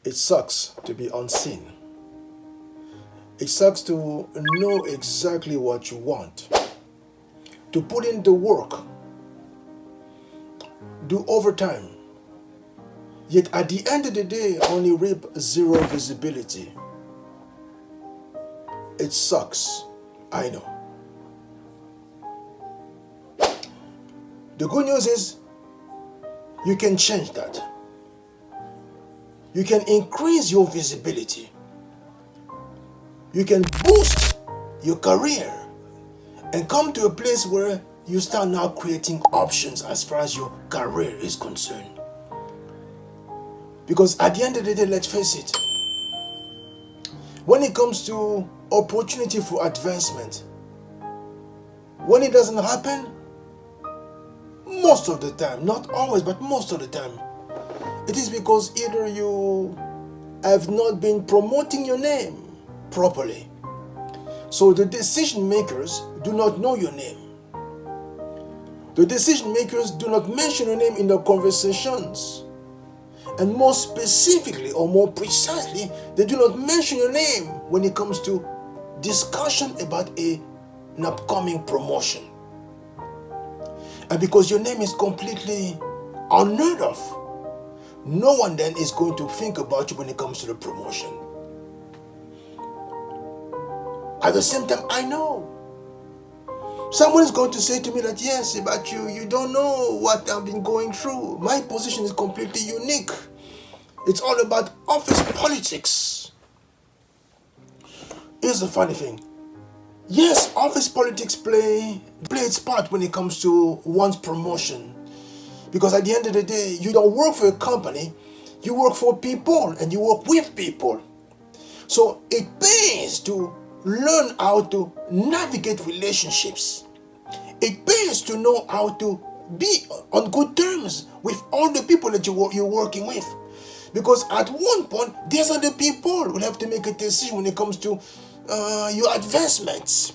It sucks to be unseen. It sucks to know exactly what you want, to put in the work, do overtime, yet at the end of the day only reap zero visibility. It sucks, I know. The good news is you can change that. You can increase your visibility. You can boost your career and come to a place where you start now creating options as far as your career is concerned. Because at the end of the day, let's face it, when it comes to opportunity for advancement, when it doesn't happen, most of the time, not always, but most of the time, it is because either you have not been promoting your name properly. So the decision makers do not know your name. The decision makers do not mention your name in the conversations. And more specifically or more precisely, they do not mention your name when it comes to discussion about an upcoming promotion. And because your name is completely unheard of, no one then is going to think about you when it comes to the promotion. At the same time, I know someone is going to say to me that, yes, but you don't know what I've been going through. My position is completely unique. It's all about office politics. Here's the funny thing. Yes, office politics play its part when it comes to one's promotion. Because at the end of the day, you don't work for a company, you work for people and you work with people. So it pays to learn how to navigate relationships. It pays to know how to be on good terms with all the people that you're working with. Because at one point, these are the people who have to make a decision when it comes to your advancements.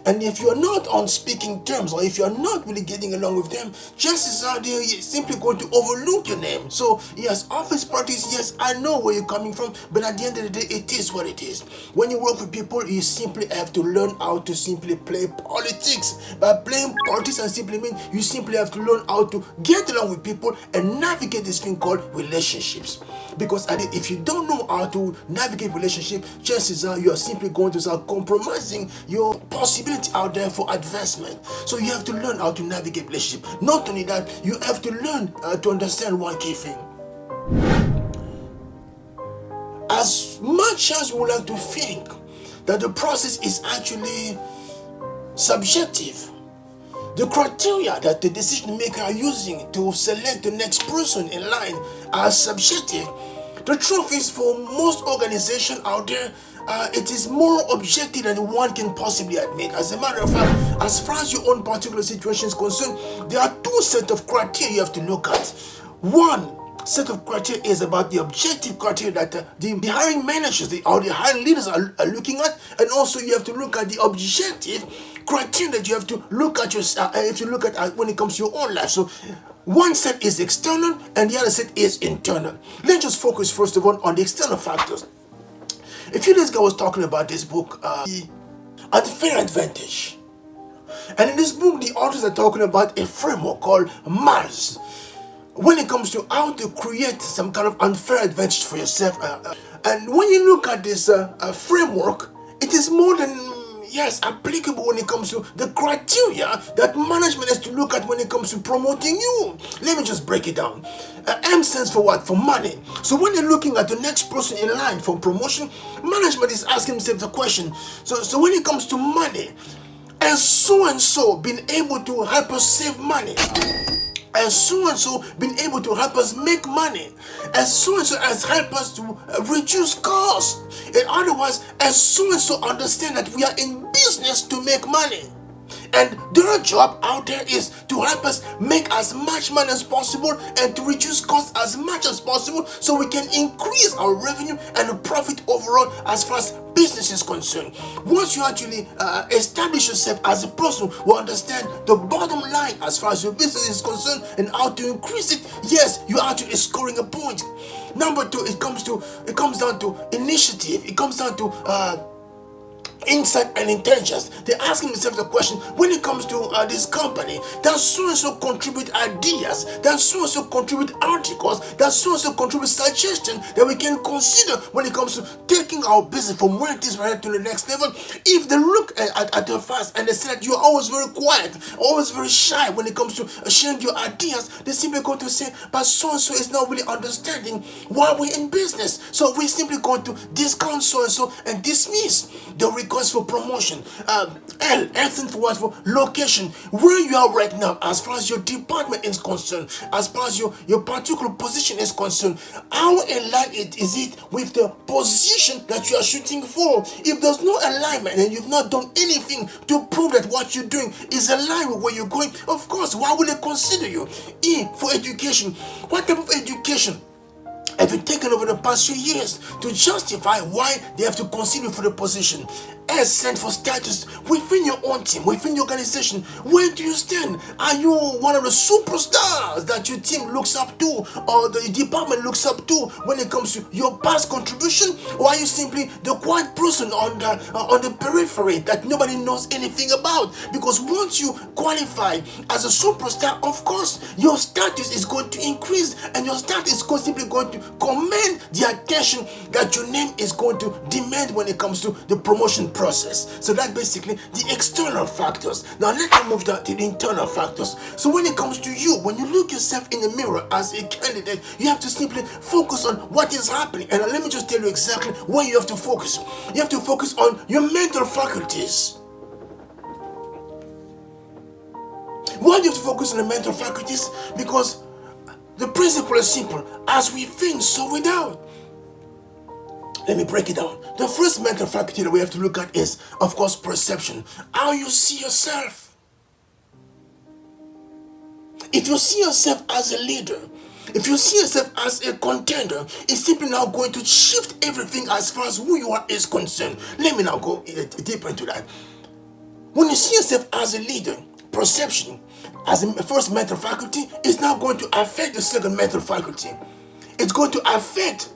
And if you're not on speaking terms, or if you're not really getting along with them, chances are they're simply going to overlook your name. So yes, office parties, yes, I know where you're coming from, but at the end of the day, it is what it is. When you work with people, you simply have to learn how to simply play politics. By playing politics, and simply mean you simply have to learn how to get along with people and navigate this thing called relationships. Because if you don't know how to navigate relationship, chances are you are simply going to start compromising your possibility out there for advancement. So you have to learn how to navigate relationship. Not only that, you have to learn to understand one key thing. As much as we would like to think that the process is actually subjective, the criteria that the decision maker are using to select the next person in line are subjective. The truth is, for most organizations out there, it is more objective than one can possibly admit. As a matter of fact, as far as your own particular situation is concerned, there are two sets of criteria you have to look at. One set of criteria is about the objective criteria that the hiring managers or the hiring leaders are looking at, and also you have to look at the objective criteria that you have to look at if you look at when it comes to your own life. So one set is external and the other set is internal. Let's just focus first of all on the external factors. A few days ago I was talking about this book, The Unfair Advantage. And in this book, the authors are talking about a framework called MARS when it comes to how to create some kind of unfair advantage for yourself. And when you look at this framework, it is more than applicable when it comes to the criteria that management has to look at when it comes to promoting you. Let me just break it down. M stands for what? For money. So when you're looking at the next person in line for promotion, management is asking themselves the question. So when it comes to money, has so-and-so been able to help us save money? Has so-and-so been able to help us make money? Has so-and-so has helped us to reduce costs? In other words, has so-and-so understand that we are in business to make money? And their job out there is to help us make as much money as possible and to reduce costs as much as possible so we can increase our revenue and profit overall as far as business is concerned. Once you actually establish yourself as a person who understand the bottom line as far as your business is concerned and how to increase it, yes, you are actually scoring a point. Number two, it comes down to initiative. It comes down to insight and intelligence. They're asking themselves the question, when it comes to this company, does so and so contribute ideas, does so and so contribute articles, does so and so contribute suggestions that we can consider when it comes to taking our business from where it is right to the next level. If they look at your fast and they say that you're always very quiet, always very shy when it comes to sharing your ideas, they're simply going to say, but so and so is not really understanding why we're in business, so we're simply going to discount so and so and dismiss the request for promotion. L stands for what? For location. Where you are right now, as far as your department is concerned, as far as your particular position is concerned, how aligned is it with the position that you are shooting for? If there's no alignment and you've not done anything to prove that what you're doing is aligned with where you're going, of course, why will they consider you? E, for education. What type of education have you taken over the past few years to justify why they have to consider you for the position? S stands for status within your own team, within your organization. Where do you stand? Are you one of the superstars that your team looks up to or the department looks up to when it comes to your past contribution? Or are you simply the quiet person on the periphery that nobody knows anything about? Because once you qualify as a superstar, of course, your status is going to increase and your status is simply going to command the attention that your name is going to demand when it comes to the promotion process. So that's basically the external factors. Now let me move to the internal factors. So when it comes to you, when you look yourself in the mirror as a candidate, you have to simply focus on what is happening. And let me just tell you exactly where you have to focus. You have to focus on your mental faculties. Why do you have to focus on the mental faculties? Because the principle is simple. As we think, so we do. Let me break it down. The first mental faculty that we have to look at is, of course, perception. How you see yourself. If you see yourself as a leader, if you see yourself as a contender, it's simply now going to shift everything as far as who you are is concerned. Let me now go deeper into that. When you see yourself as a leader, perception as the first mental faculty is now going to affect the second mental faculty. It's going to affect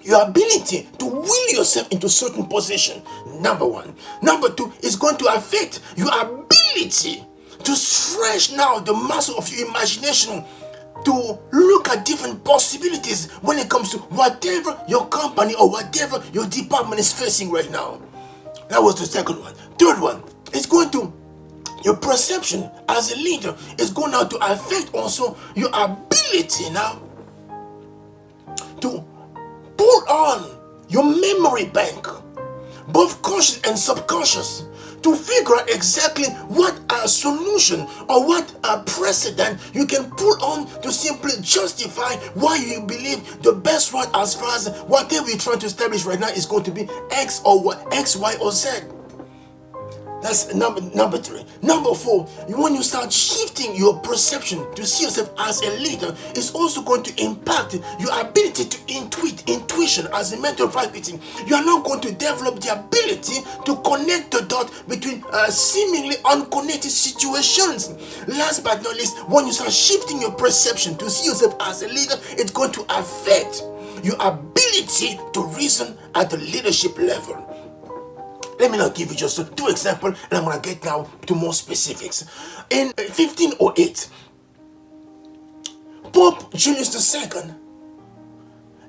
your ability to will yourself into certain position. Number one. Number two, is going to affect your ability to stretch now the muscle of your imagination to look at different possibilities when it comes to whatever your company or whatever your department is facing right now. That was the second one. Third one, it's going to, your perception as a leader is going now to affect also your ability now to pull on your memory bank, both conscious and subconscious, to figure out exactly what a solution or what a precedent you can pull on to simply justify why you believe the best route as far as whatever you're trying to establish right now is going to be X or Y, X, Y, or Z. That's number three. Number four, when you start shifting your perception to see yourself as a leader, it's also going to impact your ability to intuition as a mental faculty. You are now going to develop the ability to connect the dot between seemingly unconnected situations. Last but not least, when you start shifting your perception to see yourself as a leader, it's going to affect your ability to reason at the leadership level. Let me now give you just two examples, and I'm going to get now to more specifics. In 1508, Pope Julius II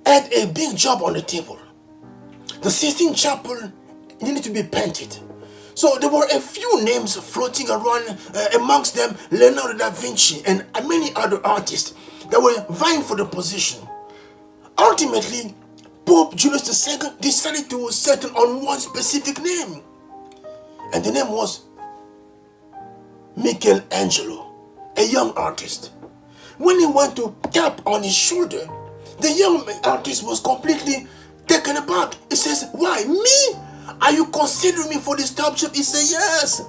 had a big job on the table. The Sistine Chapel needed to be painted. So there were a few names floating around, amongst them Leonardo da Vinci and many other artists that were vying for the position. Ultimately, Pope Julius II decided to settle on one specific name, and the name was Michelangelo, a young artist. When he went to tap on his shoulder, the young artist was completely taken aback. He says, "Why, me? Are you considering me for this top job?" He said, "Yes.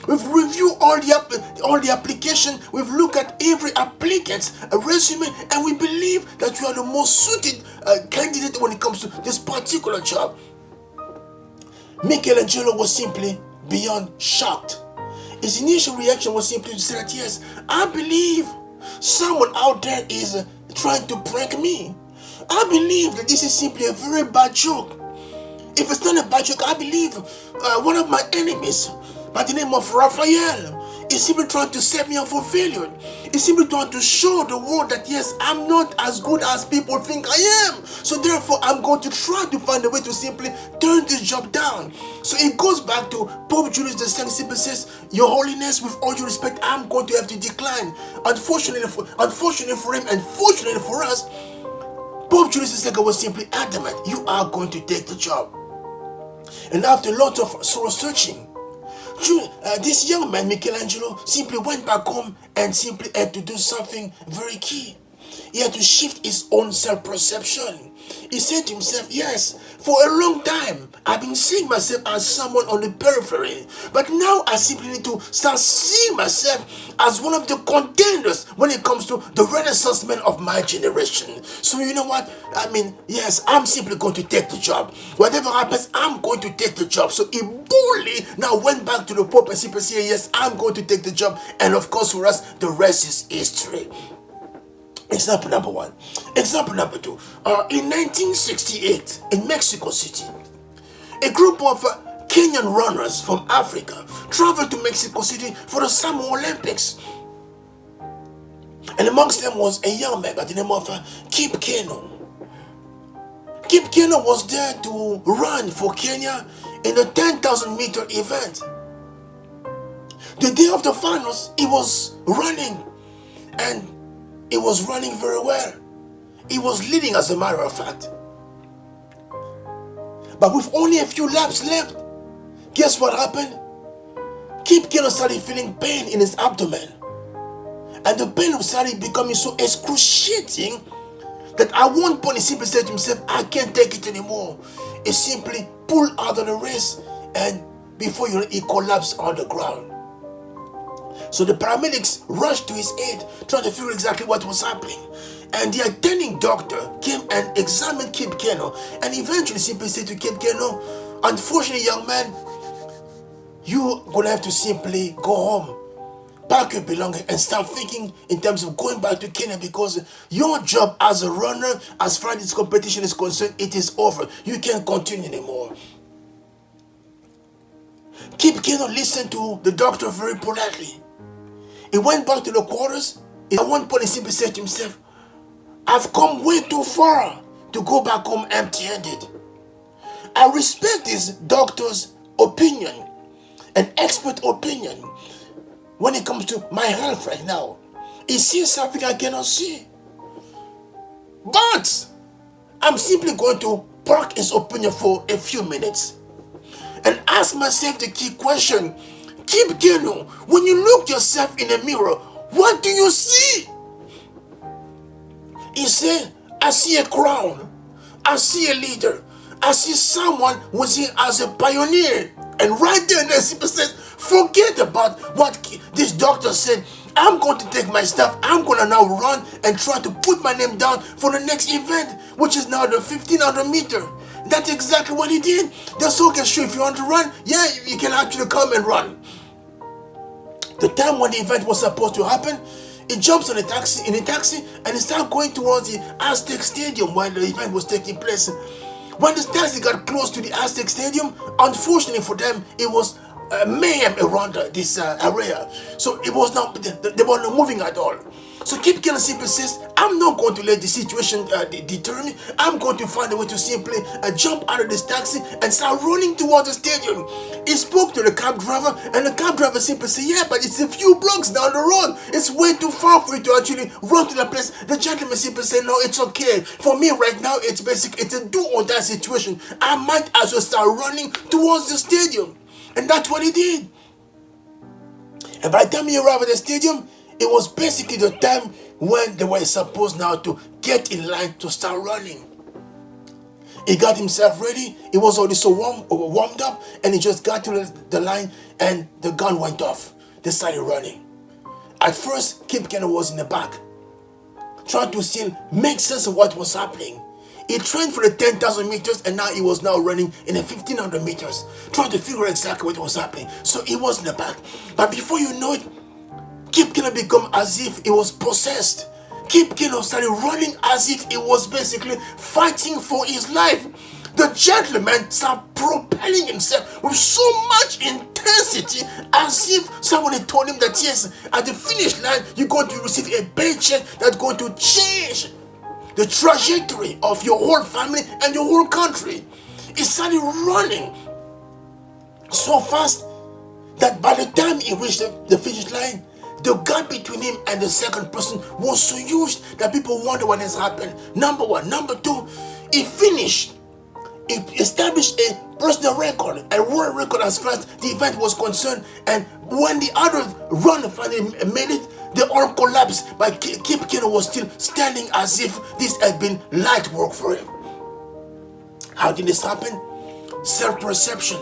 We've reviewed all the application. We've looked at every applicant's resume, and we believe that you are the most suited candidate when it comes to this particular job." Michelangelo was simply beyond shocked. His initial reaction was simply to say that, yes, I believe someone out there is trying to prank me. I believe that this is simply a very bad joke. If it's not a bad joke, I believe one of my enemies by the name of Raphael is simply trying to set me up for failure. He's simply trying to show the world that, yes, I'm not as good as people think I am. So therefore, I'm going to try to find a way to simply turn this job down. So it goes back to Pope Julius II simply says, Your Holiness, with all due respect, I'm going to have to decline. Unfortunately for him and fortunately for us, Pope Julius II was simply adamant, you are going to take the job. And after lots of soul searching, this young man, Michelangelo, simply went back home and simply had to do something very key. He had to shift his own self-perception. He said to himself, yes, for a long time, I've been seeing myself as someone on the periphery. But now I simply need to start seeing myself as one of the contenders when it comes to the Renaissance men of my generation. So you know what? Yes, I'm simply going to take the job. Whatever happens, I'm going to take the job. So he boldly now went back to the Pope and simply said, yes, I'm going to take the job. And of course, for us, the rest is history. Example number one. Example number two. In 1968, in Mexico City, a group of Kenyan runners from Africa traveled to Mexico City for the Summer Olympics. And amongst them was a young man by the name of Kip Keino. Kip Keino was there to run for Kenya in a 10,000 meter event. The day of the finals, he was running, and he was running very well. He was leading, as a matter of fact. But with only a few laps left, guess what happened? Kip Keino started feeling pain in his abdomen. And the pain started becoming so excruciating that at one point he simply said to himself, I can't take it anymore. He simply pulled out of the race, and before you know it, he collapsed on the ground. So the paramedics rushed to his aid, trying to figure exactly what was happening. And the attending doctor came and examined Kip Keino, and eventually simply said to Kip Keino, unfortunately, young man, you're going to have to simply go home, pack your belongings, and start thinking in terms of going back to Kenya, because your job as a runner, as far as this competition is concerned, it is over. You can't continue anymore. Kip Keino listened to the doctor very politely. He went back to the quarters. At one point, he simply said to himself, I've come way too far to go back home empty-handed. I respect this doctor's opinion, an expert opinion, when it comes to my health right now. He sees something I cannot see. But I'm simply going to park his opinion for a few minutes and ask myself the key question. Kip Keino, when you look yourself in the mirror, what do you see? He said, I see a crown. I see a leader. I see someone who is here as a pioneer. And right there, the simply says, forget about what this doctor said. I'm going to take my stuff. I'm going to now run and try to put my name down for the next event, which is now the 1500 meter. That's exactly what he did. The soldier, sure, if you want to run, yeah, you can actually come and run. The time when the event was supposed to happen, he jumps in a taxi, and he starts going towards the Aztec Stadium where the event was taking place. When the taxi got close to the Aztec Stadium, unfortunately for them, it was mayhem around this area. So it was not, they were not moving at all. So Kip Keino simply says, I'm not going to let the situation deter me. I'm going to find a way to simply jump out of this taxi and start running towards the stadium. He spoke to the cab driver, and the cab driver simply said, yeah, but it's a few blocks down the road. It's way too far for you to actually run to the place. The gentleman simply said, no, it's okay. For me right now, it's a do or die situation. I might as well start running towards the stadium. And that's what he did. And by the time he arrived at the stadium, it was basically the time when they were supposed now to get in line to start running. He got himself ready. He was already so warmed up, and he just got to the line, and the gun went off. They started running. At first, Kip Keino was in the back, trying to still make sense of what was happening. He trained for the 10,000 meters, and now he was now running in the 1,500 meters, trying to figure out exactly what was happening. So he was in the back. But before you know it, Kip Keino become as if he was possessed. Kip Keino started running as if he was basically fighting for his life. The gentleman started propelling himself with so much intensity as if somebody told him that yes, at the finish line, you're going to receive a paycheck that's going to change the trajectory of your whole family and your whole country. He started running so fast that by the time he reached the finish line, the gap between him and the second person was so huge that people wonder what has happened. Number one. Number two, he finished. He established a personal record, a world record as far as the event was concerned. And when the others run finally made it, they all collapsed. But Kip Keino was still standing as if this had been light work for him. How did this happen? Self-perception.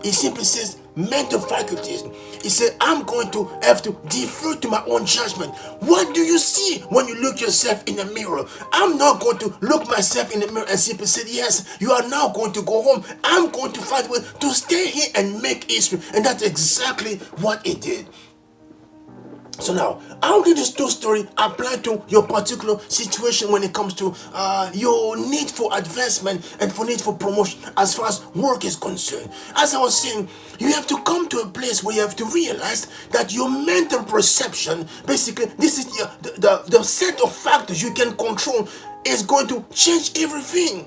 He simply says mental faculties. He said, I'm going to have to defer to my own judgment. What do you see when you look yourself in the mirror? I'm not going to look myself in the mirror and simply say, yes, you are now going to go home. I'm going to find a way to stay here and make history. And that's exactly what he did. So now, how did this two story apply to your particular situation when it comes to your need for advancement and for need for promotion as far as work is concerned? As I was saying, you have to come to a place where you have to realize that your mental perception, basically, this is the set of factors you can control, is going to change everything.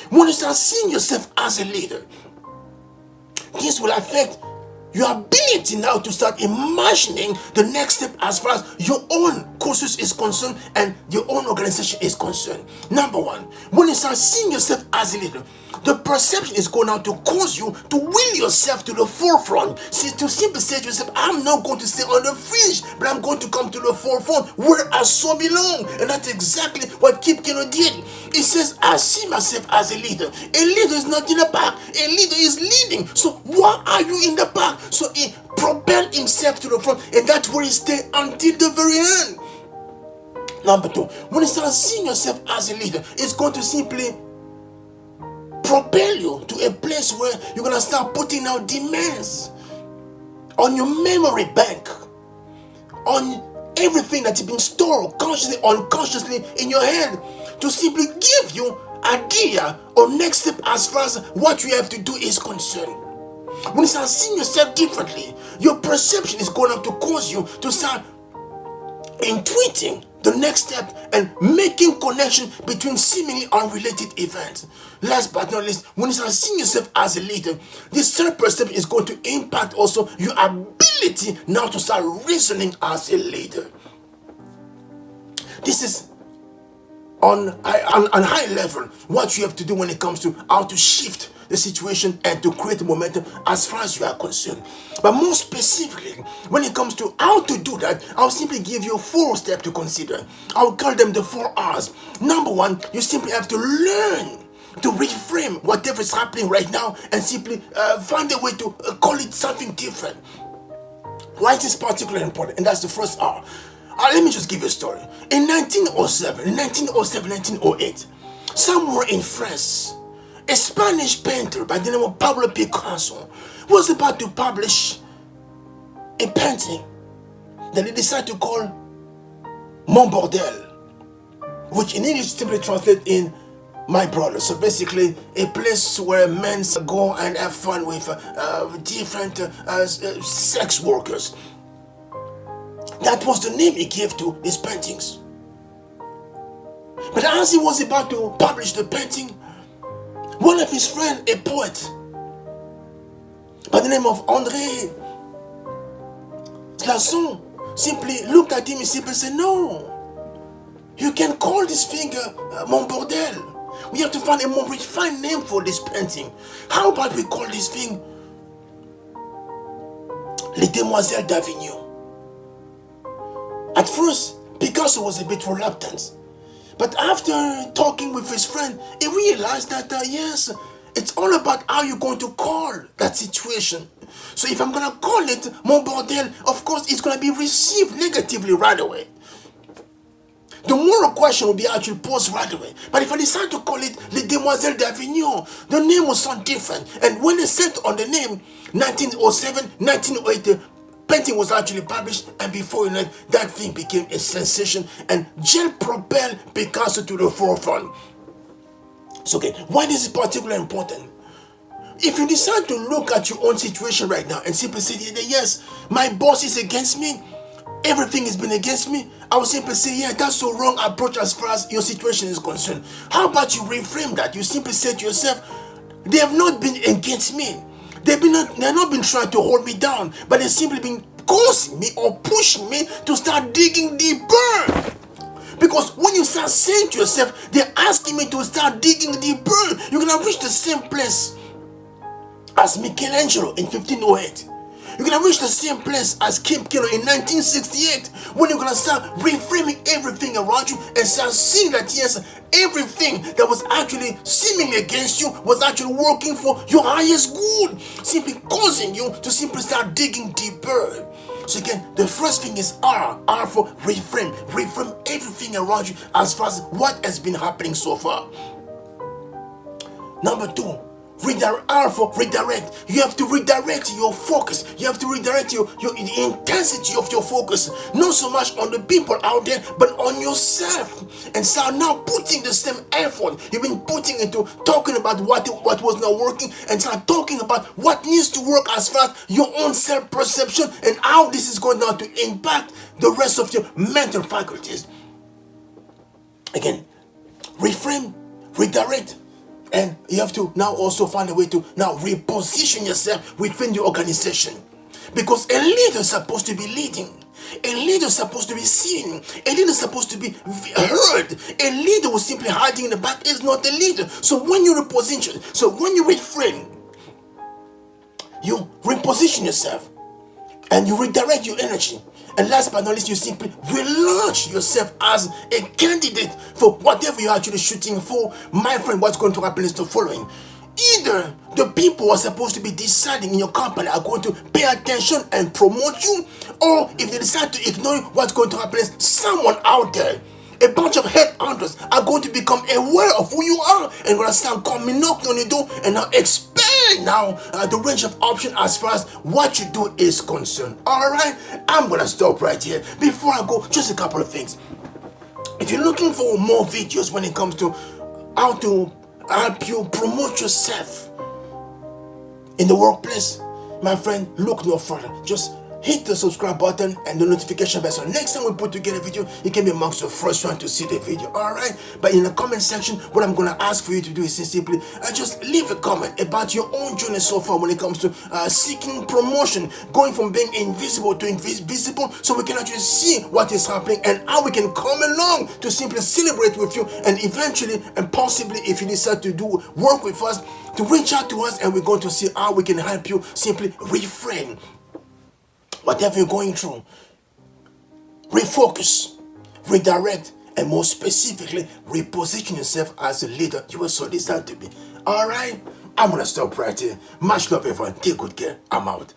When you start seeing yourself as a leader, this will affect your ability now to start imagining the next step as far as your own courses is concerned and your own organization is concerned. Number one, when you start seeing yourself as a leader, the perception is going out to cause you to will yourself to the forefront. See, to simply say to yourself, I'm not going to stay on the fringe, but I'm going to come to the forefront where I so belong. And that's exactly what Kip Keino did. He says, I see myself as a leader. A leader is not in the back. A leader is leading. So why are you in the back? So he propelled himself to the front, and that's where he stayed until the very end. Number two, when you start seeing yourself as a leader, it's going to simply propel you to a place where you're going to start putting out demands on your memory bank, on everything that's been stored consciously, unconsciously in your head, to simply give you idea or next step as far as what you have to do is concerned. When you start seeing yourself differently, your perception is going to cause you to start intuiting the next step and making connection between seemingly unrelated events. Last but not least, when you start seeing yourself as a leader, this self-perception is going to impact also your ability now to start reasoning as a leader. This is on high level what you have to do when it comes to how to shift the situation and to create momentum as far as you are concerned. But more specifically, when it comes to how to do that, I'll simply give you 4 steps to consider. I'll call them the 4 R's. Number 1, you simply have to learn to reframe whatever is happening right now and simply find a way to call it something different. Why is this particularly important? And that's the first R. Let me just give you a story. In 1908, somewhere in France, a Spanish painter by the name of Pablo Picasso was about to publish a painting that he decided to call Mon Bordel, which in English simply translates in My Brother. So basically, a place where men go and have fun with different sex workers. That was the name he gave to his paintings. But as he was about to publish the painting, one of his friends, a poet by the name of André Slasson, simply looked at him and simply said, no, you can call this thing Mon Bordel. We have to find a more refined name for this painting. How about we call this thing Les Demoiselles d'Avignon? At first, Picasso was a bit reluctant. But after talking with his friend, he realized that, yes, it's all about how you're going to call that situation. So if I'm going to call it Mon Bordel, of course, it's going to be received negatively right away. the moral question will be actually posed right away. But if I decide to call it Les Demoiselles d'Avignon, the name will sound different. And when they set on the name, 1907, 1908, the painting was actually published, and before you know it, that thing became a sensation and just propelled Picasso to the forefront. So again, why this is particularly important? If you decide to look at your own situation right now and simply say, yes, my boss is against me, everything has been against me, I will simply say, yeah, that's the wrong approach as far as your situation is concerned. How about you reframe that? You simply say to yourself, they have not been against me. They've not been trying to hold me down, but they've simply been causing me or pushing me to start digging deeper. Because when you start saying to yourself, they're asking me to start digging deeper, you're going to reach the same place as Michelangelo in 1508. You're going to reach the same place as Kip Keino in 1968, when you're going to start reframing everything around you and start seeing that, yes, everything that was actually seemingly against you was actually working for your highest good, simply causing you to simply start digging deeper. So again, the first thing is R for reframe. Reframe everything around you as far as what has been happening so far. Number 2, R for redirect. You have to redirect your focus. You have to redirect the intensity of your focus, not so much on the people out there, but on yourself. And start now putting the same effort you've been putting into talking about what was not working, and start talking about what needs to work as far as your own self-perception and how this is going now to impact the rest of your mental faculties. Again, reframe, redirect. And you have to now also find a way to now reposition yourself within the organization. Because a leader is supposed to be leading. A leader is supposed to be seen. A leader is supposed to be heard. A leader who's simply hiding in the back is not a leader. So when you reposition, when you reframe, you reposition yourself and you redirect your energy. And last but not least, you simply relaunch yourself as a candidate for whatever you're actually shooting for. My friend, what's going to happen is the following. Either the people who are supposed to be deciding in your company are going to pay attention and promote you, or if they decide to ignore you, what's going to happen is someone out there, a bunch of headhunters, are going to become aware of who you are and going to start coming knocking on your door and now expand the range of options as far as what you do is concerned. Alright, I'm going to stop right here. Before I go, just a couple of things. If you're looking for more videos when it comes to how to help you promote yourself in the workplace, my friend, look no further. Just hit the subscribe button and the notification bell, so next time we put together a video, you can be amongst the first one to see the video. Alright, but in the comment section, what I'm going to ask for you to do is simply just leave a comment about your own journey so far when it comes to seeking promotion, going from being invisible to visible, so we can actually see what is happening and how we can come along to simply celebrate with you, and eventually and possibly, if you decide to do work with us, to reach out to us, and we're going to see how we can help you simply reframe whatever you're going through, refocus, redirect, and more specifically, reposition yourself as a leader you were so designed to be. Alright, I'm gonna stop right here. Much love, everyone. Take good care. I'm out.